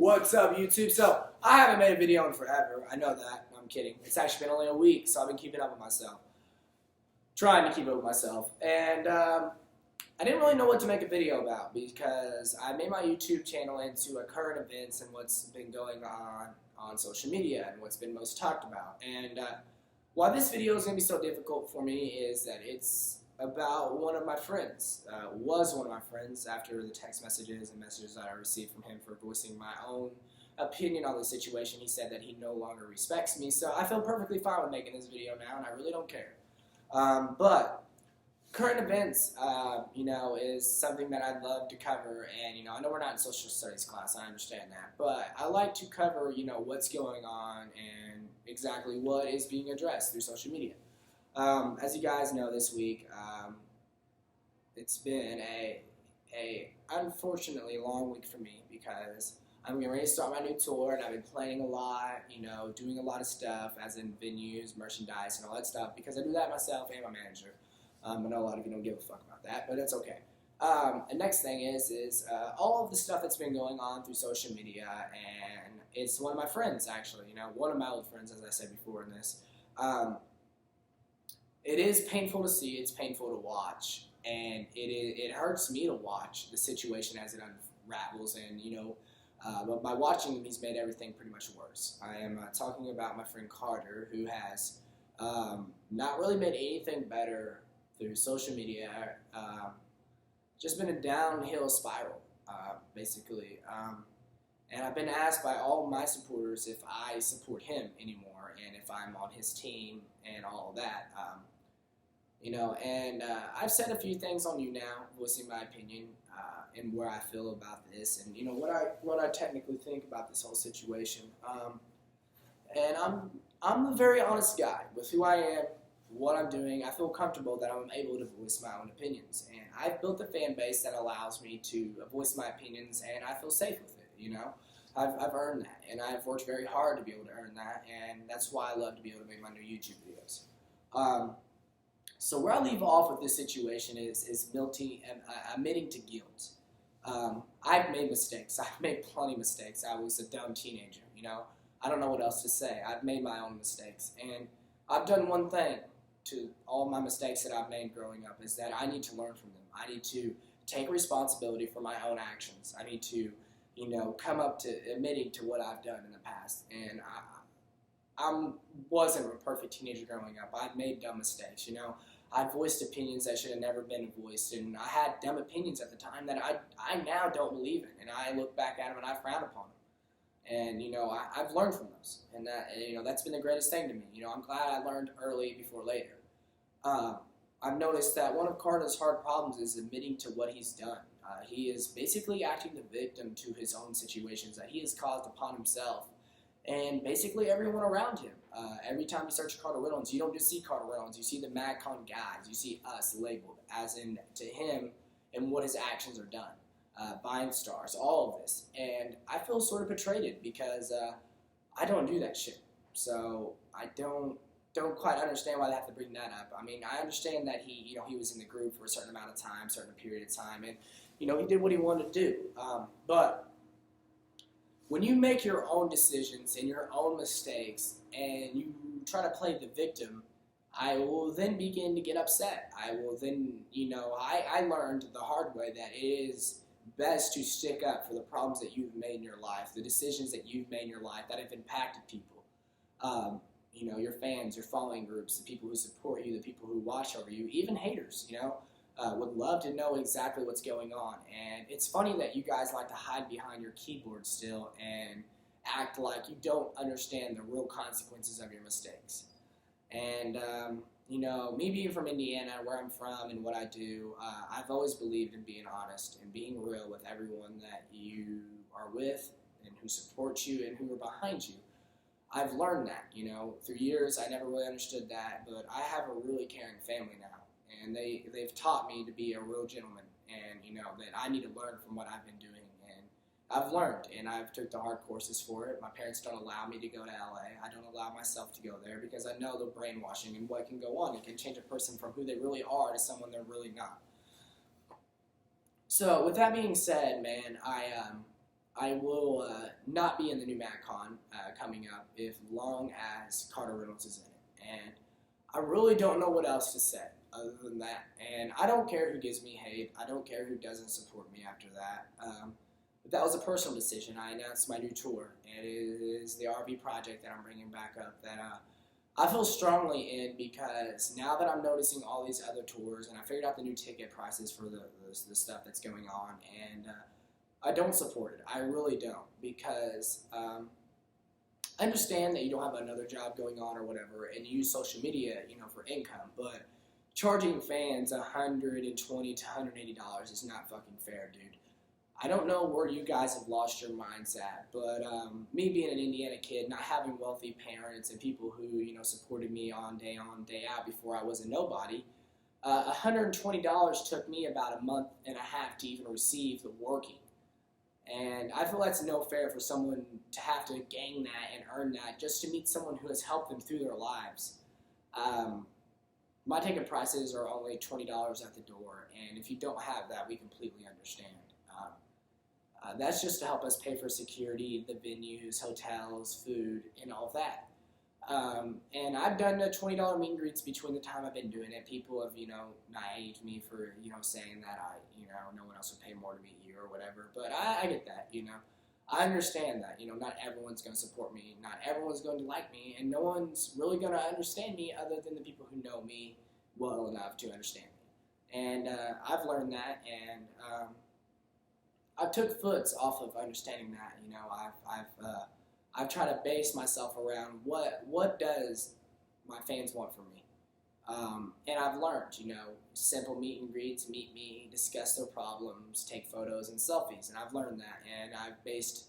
What's up, YouTube? So, I haven't made a video in forever. I know that. I'm kidding. It's actually been only a week, so I've been keeping up with myself. Trying to keep up with myself. And I didn't really know what to make a video about because I made my YouTube channel into current events and what's been going on social media and what's been most talked about. And why this video is going to be so difficult for me is that it's about one of my friends. Was one of my friends after the text messages and messages that I received from him for voicing my own opinion on the situation. He said that he no longer respects me, so I feel perfectly fine with making this video now, and I really don't care. But current events, is something that I'd love to cover, and I know we're not in social studies class, I understand that, but I like to cover, what's going on and exactly what is being addressed through social media. As you guys know, this week, it's been a unfortunately long week for me because I'm getting ready to start my new tour, and I've been planning a lot, doing a lot of stuff, as in venues, merchandise, and all that stuff, because I do that myself and my manager. I know a lot of you don't give a fuck about that, but it's okay. The next thing is all of the stuff that's been going on through social media, and it's one of my friends, actually, one of my old friends, as I said before in this. It is painful to see, it's painful to watch, and it hurts me to watch the situation as it unravels, and but by watching him, he's made everything pretty much worse. I am talking about my friend Carter, who has not really made anything better through social media, just been a downhill spiral, basically. And I've been asked by all my supporters if I support him anymore, and if I'm on his team, and all of that. I've said a few things on you now, voicing my opinion, and where I feel about this, and what I technically think about this whole situation. And I'm a very honest guy with who I am, what I'm doing. I feel comfortable that I'm able to voice my own opinions, and I've built a fan base that allows me to voice my opinions, and I feel safe with it. I've earned that, and I've worked very hard to be able to earn that, and that's why I love to be able to make my new YouTube videos. So where I leave off with this situation is admitting to guilt. I've made mistakes. I've made plenty of mistakes. I was a dumb teenager, I don't know what else to say. I've made my own mistakes, and I've done one thing to all my mistakes that I've made growing up, is that I need to learn from them. I need to take responsibility for my own actions. I need to, come up to admitting to what I've done in the past. And I wasn't a perfect teenager growing up. I've made dumb mistakes, I voiced opinions that should have never been voiced, and I had dumb opinions at the time that I now don't believe in, and I look back at them and I frown upon them. And, I've learned from those, and that, that's been the greatest thing to me. I'm glad I learned early before later. I've noticed that one of Carter's hard problems is admitting to what he's done. He is basically acting the victim to his own situations that he has caused upon himself and basically everyone around him. Every time you search Carter Reynolds, you don't just see Carter Reynolds, you see the MagCon guys, you see us labeled as in to him and what his actions are done. Buying stars, all of this. And I feel sort of betrayed because I don't do that shit. So I don't quite understand why they have to bring that up. I mean, I understand that he was in the group for a certain amount of time, certain period of time, and he did what he wanted to do. But when you make your own decisions and your own mistakes and you try to play the victim, I will then begin to get upset. I will then, I learned the hard way that it is best to stick up for the problems that you've made in your life, the decisions that you've made in your life that have impacted people. Your fans, your following groups, the people who support you, the people who watch over you, even haters, would love to know exactly what's going on. And it's funny that you guys like to hide behind your keyboard still and act like you don't understand the real consequences of your mistakes. And, me being from Indiana, where I'm from and what I do, I've always believed in being honest and being real with everyone that you are with and who supports you and who are behind you. I've learned that, through years I never really understood that, but I have a really caring family now, and they've taught me to be a real gentleman, and, that I need to learn from what I've been doing, and I've learned, and I've took the hard courses for it. My parents don't allow me to go to LA. I don't allow myself to go there because I know the brainwashing and what can go on. It can change a person from who they really are to someone they're really not. So with that being said, man, I will not be in the new MagCon coming up if long as Carter Reynolds is in it. And I really don't know what else to say other than that. And I don't care who gives me hate. I don't care who doesn't support me after that. But that was a personal decision. I announced my new tour, and it is the RV project that I'm bringing back up that I feel strongly in, because now that I'm noticing all these other tours, and I figured out the new ticket prices for the stuff that's going on, and I don't support it. I really don't, because I understand that you don't have another job going on or whatever, and you use social media, for income, but charging fans $120 to $180 is not fucking fair, dude. I don't know where you guys have lost your minds at, but me being an Indiana kid, not having wealthy parents and people who, supported me on, day out before I was a nobody, $120 took me about a month and a half to even receive the working. And I feel that's no fair for someone to have to gain that and earn that just to meet someone who has helped them through their lives. My ticket prices are only $20 at the door, and if you don't have that, we completely understand. That's just to help us pay for security, the venues, hotels, food, and all of that. And I've done the $20 meet and greets between the time I've been doing it. People have, naived me for, saying that no one else would pay more to meet you or whatever. But I get that, I understand that, not everyone's going to support me. Not everyone's going to like me. And no one's really going to understand me other than the people who know me well enough to understand me. And I've learned that, and I've took foots off of understanding that. I've tried to base myself around what does my fans want from me, and I've learned, simple meet and greets, meet me, discuss their problems, take photos and selfies, and I've learned that, and I've based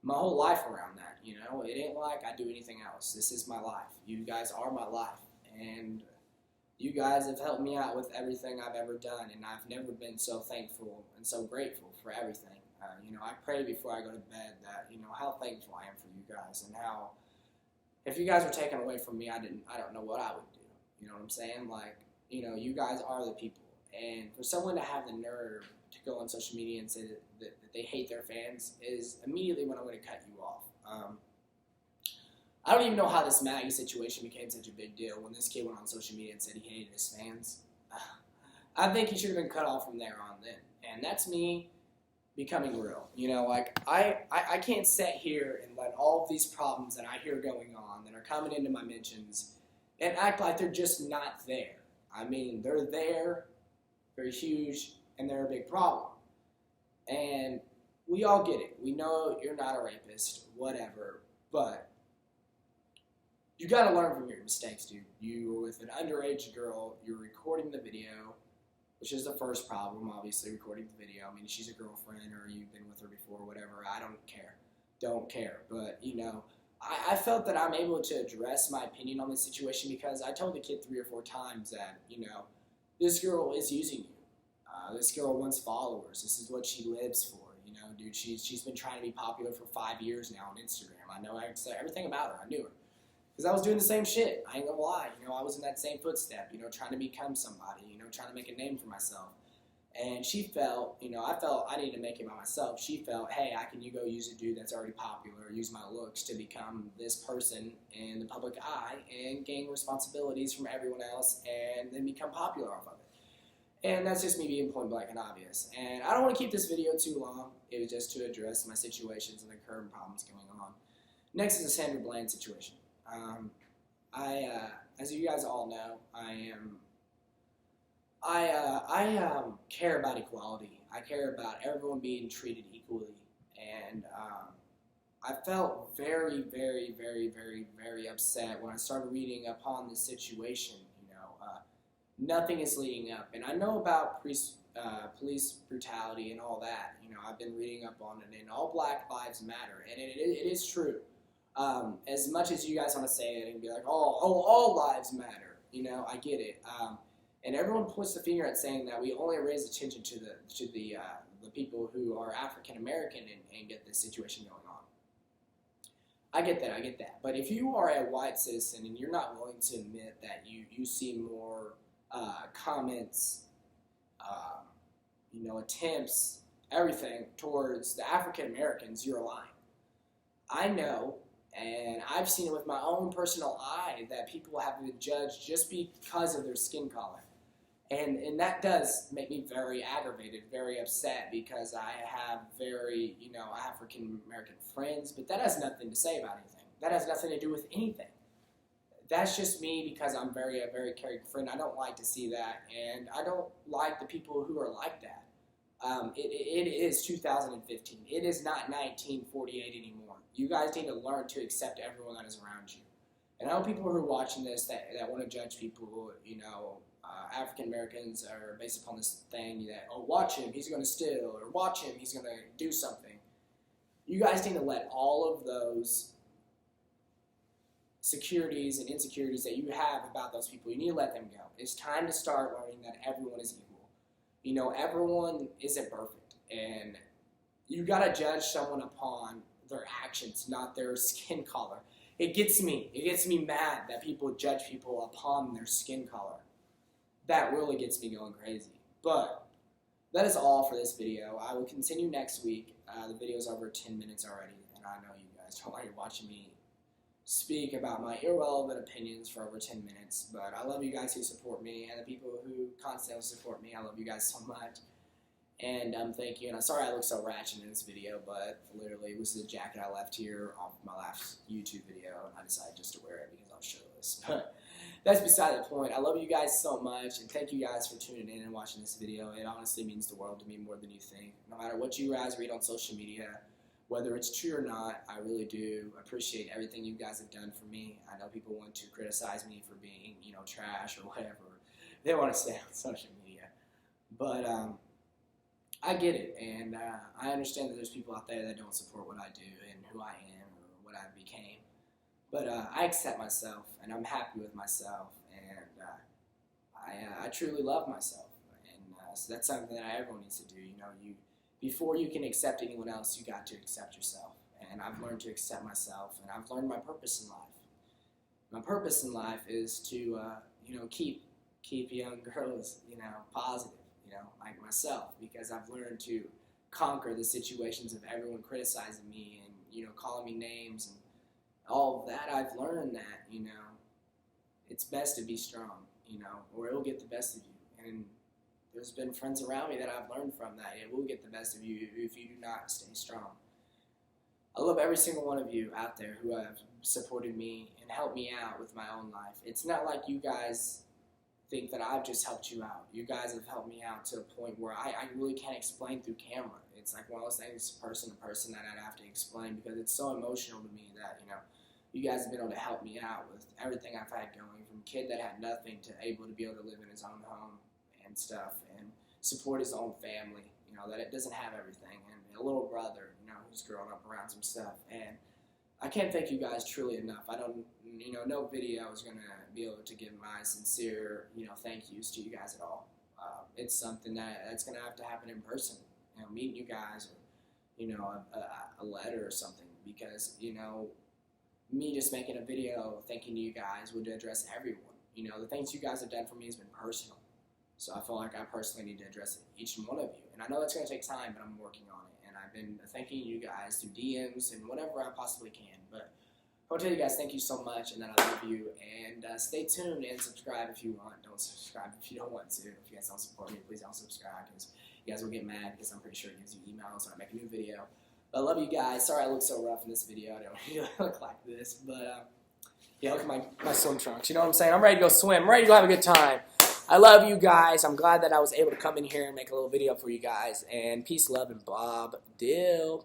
my whole life around that. It ain't like I do anything else. This is my life. You guys are my life, and you guys have helped me out with everything I've ever done, and I've never been so thankful and so grateful for everything. I pray before I go to bed that, how thankful I am for you guys, and how, if you guys were taken away from me, I don't know what I would do. You know what I'm saying? Like, you guys are the people, and for someone to have the nerve to go on social media and say that they hate their fans is immediately when I'm going to cut you off. I don't even know how this Maggie situation became such a big deal when this kid went on social media and said he hated his fans. I think he should have been cut off from there on then. And that's me becoming real. I can't sit here and let all of these problems that I hear going on that are coming into my mentions and act like they're just not there. I mean, they're there, they're huge, and they're a big problem. And we all get it. We know you're not a rapist, whatever, but you gotta learn from your mistakes, dude. You were with an underage girl, you're recording the video, which is the first problem, obviously, recording the video. I mean, she's a girlfriend or you've been with her before, whatever. I don't care. Don't care. But, I felt that I'm able to address my opinion on this situation because I told the kid 3 or 4 times that, this girl is using you. This girl wants followers. This is what she lives for. Dude, she's been trying to be popular for 5 years now on Instagram. I know everything about her. I knew her. Because I was doing the same shit. I ain't gonna lie. I was in that same footstep, trying to become somebody, trying to make a name for myself. And she felt, I felt I needed to make it by myself. She felt, hey, you go use a dude that's already popular, use my looks to become this person in the public eye and gain responsibilities from everyone else and then become popular off of it. And that's just me being point blank and obvious. And I don't want to keep this video too long. It was just to address my situations and the current problems going on. Next is the Sandra Bland situation. As you guys all know, I care about equality. I care about everyone being treated equally, and I felt very, very, very, very, very upset when I started reading upon this situation. Nothing is leading up, and I know about police brutality and all that. I've been reading up on it, and all Black Lives Matter, and it is true. As much as you guys want to say it and be like, all lives matter, I get it. And everyone points the finger at saying that we only raise attention to the people who are African American and get this situation going on. I get that. But if you are a white citizen and you're not willing to admit that you see more comments, attempts everything towards the African Americans, you're lying. I know, and I've seen it with my own personal eye, that people have been judged just because of their skin color. And that does make me very aggravated, very upset, because I have very, African American friends, but that has nothing to say about anything. That has nothing to do with anything. That's just me, because I'm a very caring friend. I don't like to see that, and I don't like the people who are like that. It is 2015. It is not 1948 anymore. You guys need to learn to accept everyone that is around you. And I know people who are watching this that want to judge people, African Americans are based upon this thing that, oh, watch him, he's going to steal, or watch him, he's going to do something. You guys need to let all of those securities and insecurities that you have about those people, you need to let them go. It's time to start learning that everyone is equal. Everyone isn't perfect, and you got to judge someone upon their actions, not their skin color. It gets me mad that people judge people upon their skin color. That really gets me going crazy. But that is all for this video. I will continue next week. The video is over 10 minutes already, and I know you guys don't like watching me speak about my irrelevant opinions for over 10 minutes, but I love you guys who support me, and the people who constantly support me. I love you guys so much, and thank you. And I'm sorry I look so ratchet in this video, but literally this is a jacket I left here off my last YouTube video, and I decided just to wear it because I was shirtless. But that's beside the point. I love you guys so much, and thank you guys for tuning in and watching this video. It honestly means the world to me, more than you think. No matter what you guys read on social media, whether it's true or not, I really do appreciate everything you guys have done for me. I know people want to criticize me for being, trash or whatever they want to say on social media. But I get it, and I understand that there's people out there that don't support what I do and who I am or what I became. But I accept myself, and I'm happy with myself, and I truly love myself. And so that's something that everyone needs to do. Before you can accept anyone else, you got to accept yourself. And I've learned to accept myself, and I've learned my purpose in life. My purpose in life is to, keep young girls, positive, like myself, because I've learned to conquer the situations of everyone criticizing me and, calling me names and all of that. I've learned that, it's best to be strong, or it'll get the best of you. And there's been friends around me that I've learned from that it will get the best of you if you do not stay strong. I love every single one of you out there who have supported me and helped me out with my own life. It's not like you guys think that I've just helped you out. You guys have helped me out to a point where I really can't explain through camera. It's like one of those things, person to person, that I'd have to explain, because it's so emotional to me that, you guys have been able to help me out with everything I've had going, from a kid that had nothing to able to be able to live in his own home and stuff, and support his own family, that it doesn't have everything, and a little brother, who's growing up around some stuff. And I can't thank you guys truly enough. I don't, no video is going to be able to give my sincere, thank yous to you guys at all. It's something that's going to have to happen in person, meeting you guys, or, a letter or something, because, me just making a video thanking you guys would address everyone. The things you guys have done for me has been personal. So I feel like I personally need to address each one of you. And I know that's going to take time, but I'm working on it. And I've been thanking you guys through DMs and whatever I possibly can. But I want to tell you guys thank you so much, and that I love you. And stay tuned and subscribe if you want. Don't subscribe if you don't want to. If you guys don't support me, please don't subscribe, because you guys will get mad, because I'm pretty sure it gives you emails when I make a new video. But I love you guys. Sorry I look so rough in this video. I don't really look like this. But yeah, look at my swim trunks. You know what I'm saying? I'm ready to go swim. I'm ready to go have a good time. I love you guys. I'm glad that I was able to come in here and make a little video for you guys. And peace, love, and Bob Dill.